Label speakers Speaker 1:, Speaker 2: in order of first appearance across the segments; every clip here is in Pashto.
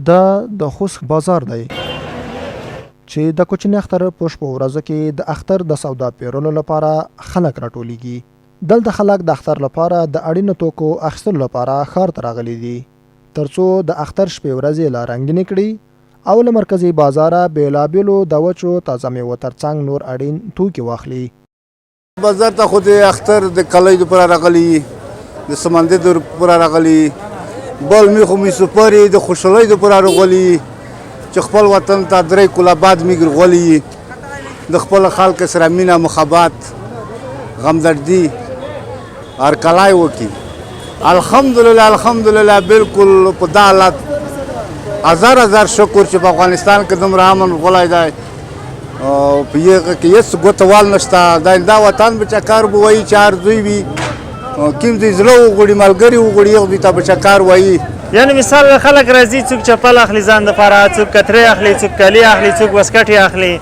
Speaker 1: دا د خوست بازار دی چې د کوچني اختر په شپو ورځو کې د اختر د سودا پیرلو لپاره خلک راټولیږي. دلته خلک د اختر لپاره د اړینو توکو اخیستلو لپاره ښار ته راغلي دي ترڅو د اختر شپې ورځې لا رنګینې کړي او له مرکزي بازاره بېلابېلو د وچو تازه میوو ترڅنګ نور اړین توکي واخلي.
Speaker 2: بازار ته خو د اختر د کلۍ دپاره راغلي، د سمندر دپاره راغلي، بل میخو میسوپرې د خوشحالۍ دپاره راغلي چې خپل وطن ته درې کله بعد میږي غولي د خپل خلک سره مینه محبت غمدردي هرکلی وکړي. الحمدلله الحمدلله بالکل په دا حالت هزار شکر چې په افغانستان کې دومره امن غلی دی او په هغه کې هېڅ ګوتوال نشته. دا وطن به چکر به وایي چې هر دوی وي کوم دوی زړه وغواړي ملګري وغواړي هغه دوی ته به چکر وایي.
Speaker 3: یعنی مثال خلک راځي څوک چپل اخلي ځان دپاره، څوک کترې اخلي، څوک کالي اخلي، څوک وسکټې اخلي،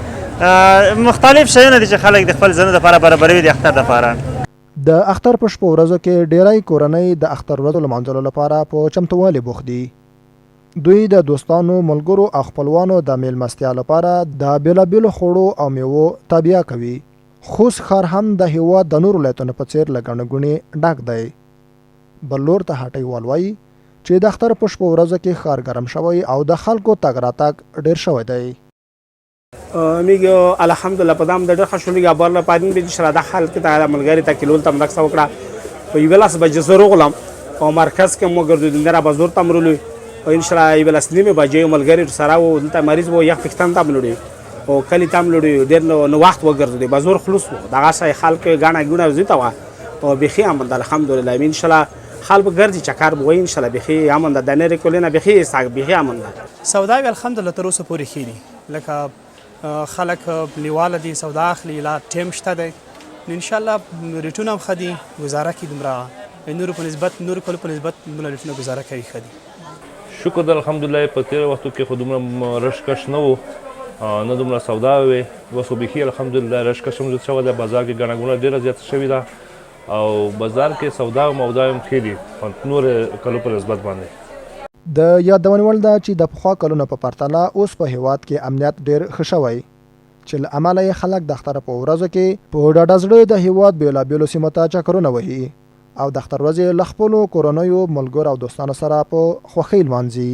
Speaker 3: مختلف شیونه دي چې خلک د خپل ځانو دپاره برابروي د اختر دپاره.
Speaker 1: د اختر په شپو ورځو کې ډیری کورنۍ د اختر ورځو لمانځلو لپاره په چمتووالي بوخت دي. دوی د دوستانو ملګرو او خپلوانو د میلمستیا لپاره د بېلابېلو خوړو او میوو تابیا کوي. خوست ښار هم د هېواد د نورو ولایتونو په څېر له ګڼې ګوڼې ډک دی. بل لور ته هټیوال وایي چې د اختر په شپو ورځو کې ښار ګرم شوی او د خلکو تګ راتګ ډېر شوی دی.
Speaker 4: میگه الحمدلله په دام د ډېر ښه شو میگه بار پادین به شرا د حال کې د ملګری ته کلول تم رقص وکړه په یو لاس بجې زه روغلم او مرکز کې مو ګرځېدل نه بازار ته مرلو او ان شاء الله یو لاس نیمه بجې ملګری سره و دلته مریض وو یخ پښتن ته ملوړي او کلی تام لوړي ډېر نو وخت وګرځېدل بازار خلاص وو دغه شای خلک غاڼه ګونه زیته وا او بخي امن الحمدلله ان شاء الله حال به ګرځي چکر به وای ان شاء الله بخي امن ده د نری کولینه بخي ساګ بخي امن ده.
Speaker 5: سودا الحمدلله تر اوسه پورې خېری لکه خلک لیواله دي سودا اخلي لا ټیم شته دی ان شاء الله ریټونه هم خدي گزاره کی دمرا نور په نسبت نور کول په نسبت موږ ریټونه گزاره کوي خدي.
Speaker 6: شکر د الحمدلله په تیر وختو کې خودمره رشکش نه وو نه دومره سودا وي وسو بخي الحمدلله رشکش هم شو د بازار کې ګڼه ګونه ډیره زیاته شوې ده او بازار کې سودا او مودا هم ښه دي نور کلو په نسبت باندې.
Speaker 1: د یادونې وړ ده چې د پخوا کلونو په پرتله اوس په هېواد کې امنیت ډېر ښه شوی چې له امله یې خلک د اختر په ورځو کې په ډاډه زړه د هېواد بېلابېلو سیمو ته چکرونه وهي او د اختر ورځې له خپلو کورنیو ملګرو او دوستانو سره په خوښۍ لمانځي.